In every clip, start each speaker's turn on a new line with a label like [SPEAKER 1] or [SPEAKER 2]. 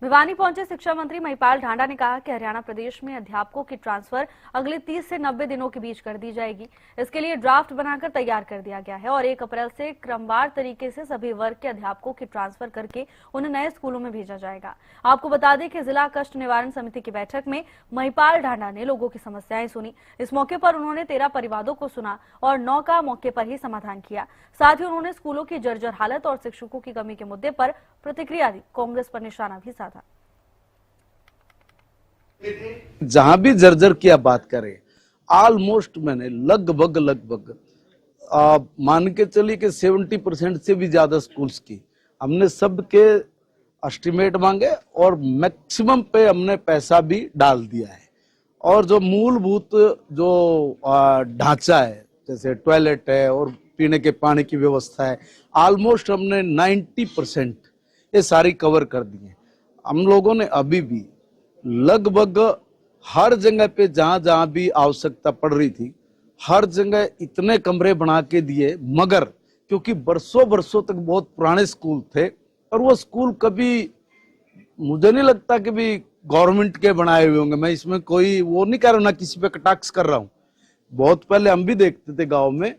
[SPEAKER 1] भिवानी पहुंचे शिक्षा मंत्री महिपाल ढांडा ने कहा कि हरियाणा प्रदेश में अध्यापकों की ट्रांसफर अगले 30 से 90 दिनों के बीच कर दी जाएगी। इसके लिए ड्राफ्ट बनाकर तैयार कर दिया गया है और 1 अप्रैल से क्रमवार तरीके से सभी वर्ग के अध्यापकों की ट्रांसफर करके उन्हें नए स्कूलों में भेजा जाएगा। आपको बता दें कि जिला कष्ट निवारण समिति की बैठक में महिपाल ढांडा ने लोगों की समस्याएं सुनी। इस मौके पर उन्होंने 13 परिवादों को सुना और 9 का मौके पर ही समाधान किया। साथ ही उन्होंने स्कूलों की जर्जर हालत और शिक्षकों की कमी के मुद्दे पर प्रतिक्रिया दी। कांग्रेस पर निशाना भी साधा।
[SPEAKER 2] जहां भी जर्जर की आप बात करें, ऑलमोस्ट मैंने लगभग मान के चलिए कि 70% से भी ज्यादा स्कूल्स की हमने सबके एस्टिमेट मांगे और मैक्सिमम पे हमने पैसा भी डाल दिया है। और जो मूलभूत जो ढांचा है, जैसे टॉयलेट है और पीने के पानी की व्यवस्था है, ऑलमोस्ट हमने 90% ये सारी कवर कर दी है। हम लोगों ने अभी भी लगभग हर जगह पे जहां भी आवश्यकता पड़ रही थी, हर जगह इतने कमरे बना के दिए, मगर क्योंकि बरसों तक बहुत पुराने स्कूल थे और वो स्कूल कभी मुझे नहीं लगता कि भी गवर्नमेंट के बनाए हुए होंगे। मैं इसमें कोई वो नहीं कर रहा, ना किसी पे कटाक्ष कर रहा हूँ। बहुत पहले हम भी देखते थे गांव में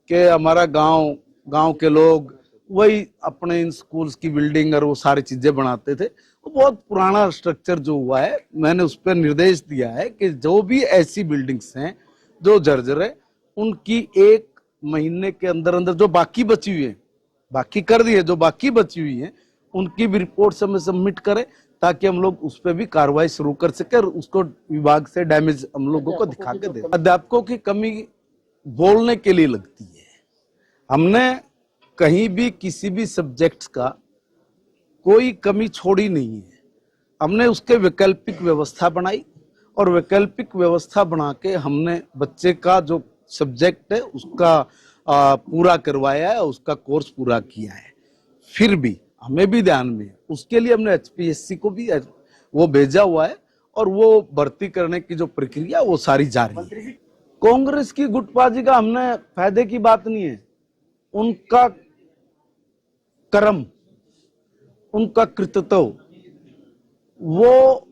[SPEAKER 2] कि हमारा गांव के लोग वही अपने इन स्कूल्स की बिल्डिंग और वो सारी चीजें बनाते थे। वो बहुत पुराना स्ट्रक्चर जो हुआ है, मैंने उस पर निर्देश दिया है कि जो भी ऐसी बिल्डिंग्स हैं जो जर्जर है, उनकी 1 महीने के अंदर जो बाकी बची हुई है, बाकी कर दी है, जो बाकी बची हुई है उनकी भी रिपोर्ट हमें सबमिट करें ताकि हम लोग उस पर भी कार्रवाई शुरू कर सके और उसको विभाग से डैमेज हम लोगों को दिखा के दे। अध्यापकों की कमी बोलने के लिए लगती है। हमने कहीं भी किसी भी सब्जेक्ट का कोई कमी छोड़ी नहीं है। हमने उसके वैकल्पिक व्यवस्था बनाई और वैकल्पिक व्यवस्था बना के हमने बच्चे का जो सब्जेक्ट है उसका पूरा करवाया है, उसका कोर्स पूरा किया है। फिर भी हमें भी ध्यान में है, उसके लिए हमने एचपीएससी को भी वो भेजा हुआ है और वो भर्ती करने की जो प्रक्रिया वो सारी जारी है। कांग्रेस की गुटबाजी का हमने फायदे की बात नहीं है, उनका कर्म, उनका कृतित्व वो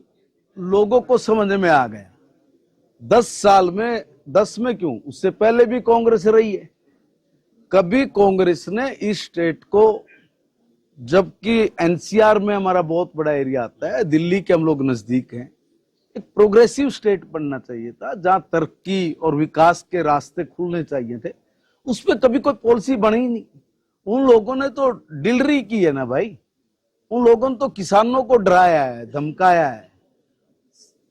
[SPEAKER 2] लोगों को समझ में आ गया। 10 साल में 10 में क्यों, उससे पहले भी कांग्रेस रही है। कभी कांग्रेस ने इस स्टेट को, जबकि एनसीआर में हमारा बहुत बड़ा एरिया आता है, दिल्ली के हम लोग नजदीक हैं, एक प्रोग्रेसिव स्टेट बनना चाहिए था जहां तरक्की और विकास के रास्ते खुलने चाहिए थे। उस पर कभी कोई पॉलिसी बनी ही नहीं। उन लोगों ने तो डिलरी की है ना भाई, उन लोगों ने तो किसानों को डराया है, धमकाया है,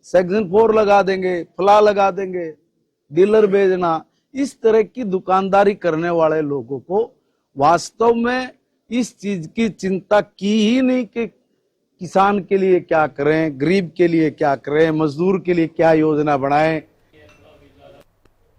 [SPEAKER 2] सेक्शन 4 लगा देंगे, फला लगा देंगे, डीलर भेजना। इस तरह की दुकानदारी करने वाले लोगों को वास्तव में इस चीज की चिंता की ही नहीं कि किसान के लिए क्या करें, गरीब के लिए क्या करें, मजदूर के लिए क्या योजना बनाएं,